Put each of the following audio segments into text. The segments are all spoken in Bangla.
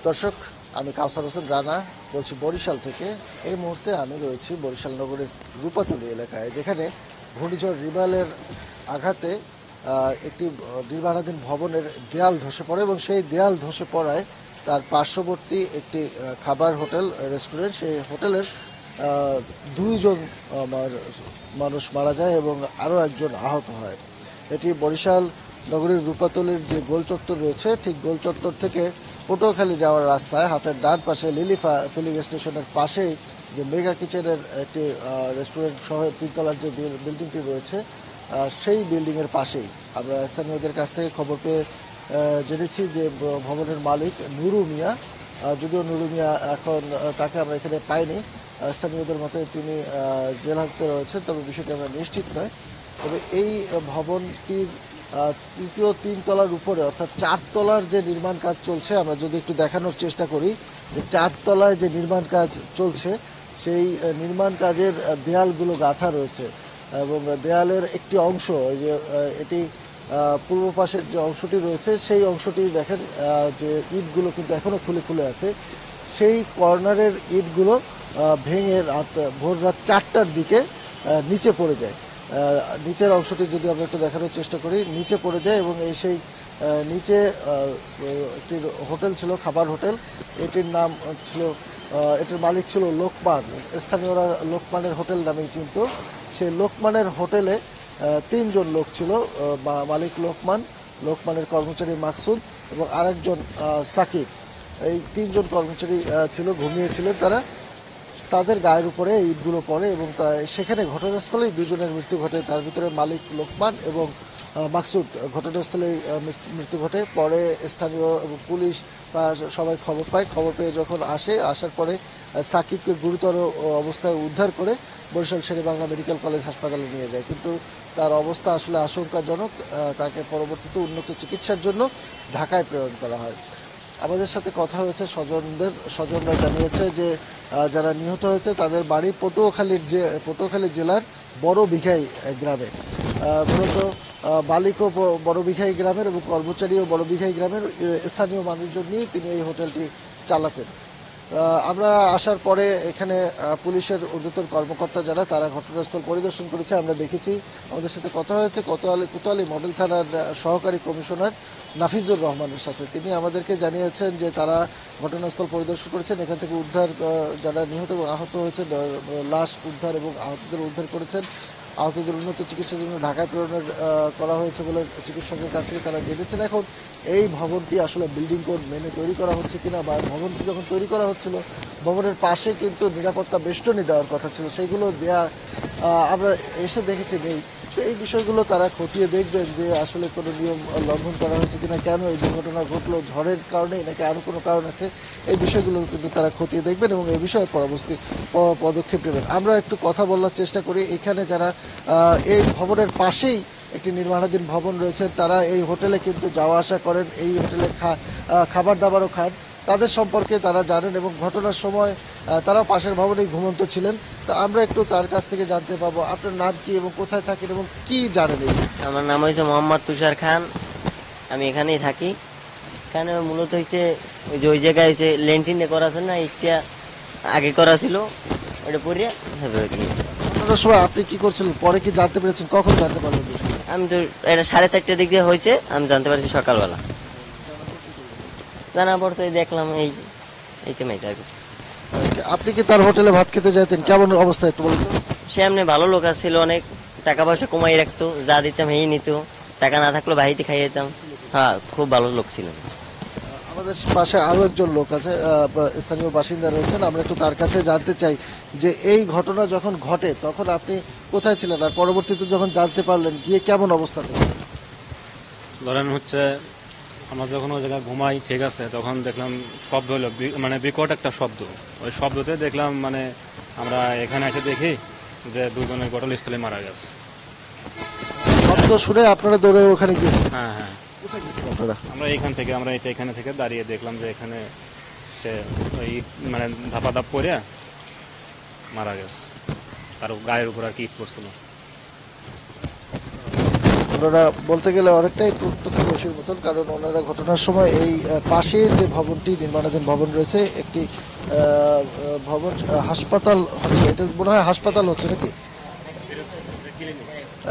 দর্শক, আমি কাউসার হোসেন রানা বলছি বরিশাল থেকে। এই মুহূর্তে আমি রয়েছি বরিশাল নগরের রূপাতলী এলাকায়, যেখানে ঘূর্ণিঝড় রিমালের আঘাতে একটি নির্মাণাধীন ভবনের দেয়াল ধসে পড়ে এবং সেই দেয়াল ধসে পড়ায় তার পার্শ্ববর্তী একটি খাবার হোটেল রেস্টুরেন্ট, সেই হোটেলের দুইজন মানুষ মারা যায় এবং আরও একজন আহত হয়। এটি বরিশাল নগরীর রূপাতলীর যে গোল চত্বর রয়েছে, ঠিক গোল চত্বর থেকে পটুয়াখালী যাওয়ার রাস্তায় হাতের ডান পাশে লিলিফা ফিলিং স্টেশনের পাশেই যে মেগা কিচেনের একটি রেস্টুরেন্ট সহ তিনতলার যে বিল্ডিংটি রয়েছে, সেই বিল্ডিংয়ের পাশেই আমরা স্থানীয়দের কাছ থেকে খবর পেয়ে জেনেছি যে ভবনের মালিক নুরু মিয়া, যদিও নুরু মিয়া এখন তাকে আমরা এখানে পাইনি, স্থানীয়দের মতে তিনি জেল হাজতে রয়েছেন, তবে বিষয়টি আমরা নিশ্চিত নয়। তবে এই ভবনটির তৃতীয় তিনতলার উপরে অর্থাৎ চারতলার যে নির্মাণ কাজ চলছে, আমরা যদি একটু দেখানোর চেষ্টা করি যে চারতলায় যে নির্মাণ কাজ চলছে সেই নির্মাণ কাজের দেয়ালগুলো গাঁথা রয়েছে এবং দেয়ালের একটি অংশ, যে এটি পূর্ব পাশের যে অংশটি রয়েছে সেই অংশটি দেখেন যে ইটগুলো কিন্তু এখনো খুলে খুলে আছে। সেই কর্নারের ইটগুলো ভেঙে ভোর রাত 4টার দিকে নিচে পড়ে যায়। নিচের অংশটি যদি আমরা একটু দেখানোর চেষ্টা করি, নিচে পড়ে যায় এবং এই সেই নিচে একটি হোটেল ছিল, খাবার হোটেল, এটির নাম ছিল, এটির মালিক ছিল লোকমান, স্থানীয়রা লোকমানের হোটেল নামেই চিনত। সেই লোকমানের হোটেলে তিনজন লোক ছিল, মালিক লোকমানের কর্মচারী মাকসুদ এবং আরেকজন সাকিব। এই তিনজন কর্মচারী ছিল, ঘুমিয়েছিলেন তারা। তাদের গায়ের উপরে ইটগুলো পড়ে এবং সেখানে ঘটনাস্থলেই দুজনের মৃত্যু ঘটে। তার ভিতরে মালিক লোকমান এবং মাকসুদ ঘটনাস্থলেই মৃত্যু ঘটে। পরে স্থানীয় পুলিশ বা সবাই খবর পায়। খবর পেয়ে যখন আসার পরে সাকিবকে গুরুতর অবস্থায় উদ্ধার করে বরিশাল শেরেবাংলা মেডিকেল কলেজ হাসপাতালে নিয়ে যায়, কিন্তু তার অবস্থা আসলে আশঙ্কাজনক। তাকে পরবর্তীতে উন্নত চিকিৎসার জন্য ঢাকায় প্রেরণ করা হয়। আমাদের সাথে কথা হয়েছে স্বজনরা জানিয়েছে যে যারা নিহত হয়েছে তাদের বাড়ি পটুয়াখালী জেলার বড় বিঘাই গ্রামে। মূলত মালিকও বড় বিঘাই গ্রামের এবং কর্মচারীও বড় বিঘাই গ্রামের। স্থানীয় মানুষজন নিয়ে তিনি এই হোটেলটি চালাতেন। আমরা আসার পরে এখানে পুলিশের ঊর্ধ্বতন কর্মকর্তা যারা, তারা ঘটনাস্থল পরিদর্শন করেছে, আমরা দেখেছি। আমাদের সাথে কথা হয়েছে কোতোয়ালি মডেল থানার সহকারী কমিশনার নাফিজুর রহমানের সাথে। তিনি আমাদেরকে জানিয়েছেন যে তারা ঘটনাস্থল পরিদর্শন করেছেন, এখান থেকে উদ্ধার যারা নিহত এবং আহত হয়েছে লাশ উদ্ধার এবং আহতদের উদ্ধার করেছেন। আহতদের উন্নত চিকিৎসার জন্য ঢাকায় প্রেরণ করা হয়েছে বলে চিকিৎসকের কাছ থেকে তারা জেনেছেন। এখন এই ভবনটি আসলে বিল্ডিং কোড মেনে তৈরি করা হচ্ছে কিনা, বা ভবনটি যখন তৈরি করা হচ্ছিল ভবনের পাশে কিন্তু নিরাপত্তা বেষ্টনী দেওয়ার কথা ছিল, সেইগুলো দেয়া আমরা এসে দেখেছি নেই। তো এই বিষয়গুলো তারা খতিয়ে দেখবেন যে আসলে কোনো নিয়ম লঙ্ঘন করা হয়েছে কিনা, কেন এই দুর্ঘটনা ঘটলো, ঝড়ের কারণে নাকি আরও কোনো কারণ আছে, এই বিষয়গুলো কিন্তু তারা খতিয়ে দেখবেন এবং এই বিষয়ে পরবর্তী পদক্ষেপ নেবেন। আমরা একটু কথা বলার চেষ্টা করি। এখানে যারা এই ভবনের পাশেই একটি নির্মাণাধীন ভবন রয়েছে, তারা এই হোটেলে কিন্তু যাওয়া আসা করেন, এই হোটেলে খাবার দাবারও খান, তাদের সম্পর্কে তারা জানেন এবং ঘটনার সময় তারাও পাশের ভবনেই ঘুমন্ত ছিলেন। তো আমরা একটু তার কাছ থেকে জানতে পাবো আপনার নাম কি এবং কোথায় থাকেন এবং কি জানেন। আমার নাম হয়েছে মোহাম্মদ তুষার খান, আমি এখানেই থাকি। এখানে মূলত হয়েছে ওই জায়গায় হয়েছে ল্যান্টিনে করা আছে না, ইটটা আগে করা ছিল, ওটা পরে ঘটনার সময় আপনি কি করছিলেন, পরে কি জানতে পেরেছেন, কখন জানতে পারলেন? আমি তো এটা 4:30টার দিক দিয়ে হয়েছে, আমি জানতে পারছি সকালবেলা। জানার পর তো দেখলাম এই তেমাইতে আর কিছু। আপনি কি তার হোটেলে ভাত খেতে যাইতেন? কেমন অবস্থা একটু বলুন। সে এমনি ভালো লোক ছিল, অনেক টাকা পয়সা কমাই রাখতো, যা দিতাম এই নিত, টাকা না থাকলেও বাড়িতে খাইয়ে দিতাম। হ্যাঁ, খুব ভালো লোক ছিল। আমাদের পাশে আরো একজন লোক আছে, স্থানীয় বাসিন্দা রয়েছেন, আমরা একটু তার কাছে জানতে চাই যে এই ঘটনা যখন ঘটে তখন আপনি কোথায় ছিলেন আর পরবর্তীতে যখন জানতে পারলেন গিয়ে কেমন অবস্থা ছিল? ধরেন হচ্ছে আমরা যখন ওই জায়গায় ঘুমাই, ঠিক আছে, তখন দেখলাম শব্দ হলো, মানে বিকট একটা শব্দ। ওই শব্দতে দেখলাম, মানে আমরা এখানে এসে দেখি যে দুজনের ঘটনাস্থলে মারা গেছে। শব্দ শুনে আপনারা দৌড়ে ওখানে গিয়ে? হ্যাঁ হ্যাঁ, আমরা এখানে থেকে দাঁড়িয়ে দেখলাম যে এখানে সে ওই মানে ধাপাধাপ করে মারা গেছে, তার গায়ের উপর আর কি পড়ছিল। ওনারা বলতে গেলে অনেকটাই প্রত্যক্ষদর্শীর মতন, কারণ ওনারা ঘটনার সময় এই পাশে যে ভবনটি নির্মাণাধীন ভবন রয়েছে, একটি ভবন হাসপাতাল হচ্ছে, এটা মনে হয় হাসপাতাল হচ্ছে নাকি,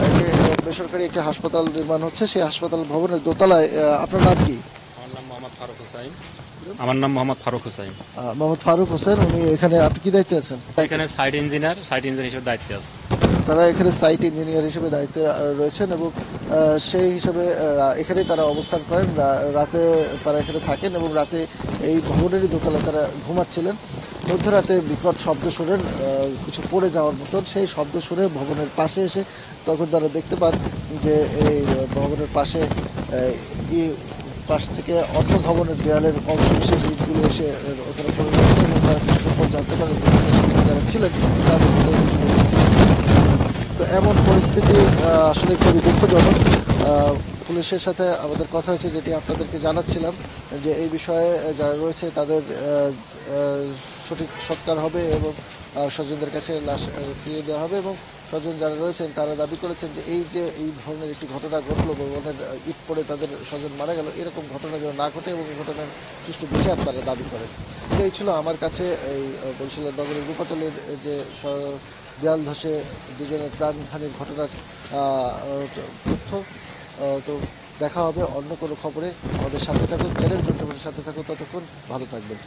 এটি বেসরকারি একটি হাসপাতাল নির্মাণ হচ্ছে, সেই হাসপাতাল ভবনের দোতলায়। আপনার নাম কি? আমার নাম মোহাম্মদ ফারুক হুসাইন। আমার নাম মোহাম্মদ ফারুক হুসাইন। মোহাম্মদ ফারুক হোসেন, উনি এখানে, আপনি কি দায়িত্বে আছেন? এখানে সাইট ইঞ্জিনিয়ার হিসেবে দায়িত্বে আছে। তারা এখানে সাইট ইঞ্জিনিয়ার হিসেবে দায়িত্বে রয়েছেন এবং সেই হিসাবে এখানে তারা অবস্থান করেন। রাতে তারা এখানে থাকেন এবং রাতে এই ভবনেরই দোতলায় তারা ঘুমাচ্ছিলেন। মধ্যরাতে বিকট শব্দ শোনেন, কিছু পড়ে যাওয়ার মতন। সেই শব্দ শুনে ভবনের পাশে এসে তখন তারা দেখতে পান যে এই ভবনের পাশে পাশ থেকে অর্থ ভবনের দেয়ালের অংশ বিশেষ ইটগুলো এসে ওখানে পড়ে যাচ্ছে এবং তারা কিছুক্ষণ পর জানতে পারেন যে সেখানে যারা ছিলেন তাদের মধ্যে তো এমন পরিস্থিতি আসলে খুবই দুঃখজনক। পুলিশের সাথে আমাদের কথা হয়েছে, যেটি আপনাদেরকে জানাচ্ছিলাম, যে এই বিষয়ে যারা রয়েছে তাদের সঠিক সৎকার হবে এবং স্বজনদের কাছে লাশ ফিরিয়ে দেওয়া হবে। এবং স্বজন যারা রয়েছেন তারা দাবি করেছেন যে এই ধরনের একটি ঘটনা ঘটলো, ভবনের ইট পড়ে তাদের স্বজন মারা গেল, এরকম ঘটনা যেন না ঘটে এবং এই ঘটনার সুষ্ঠু বিচার তারা দাবি করেন। এই ছিল আমার কাছে এই বরিশালের নগরের রূপাতলের যে দেয়াল ধসে দুজনের প্রাণহানির ঘটনার তথ্য। তো দেখা হবে অন্য কোনো খবরে। আমাদের সাথে থাকুন, চ্যানেল সাথে থাকুন, ততক্ষণ ভালো থাকবেন।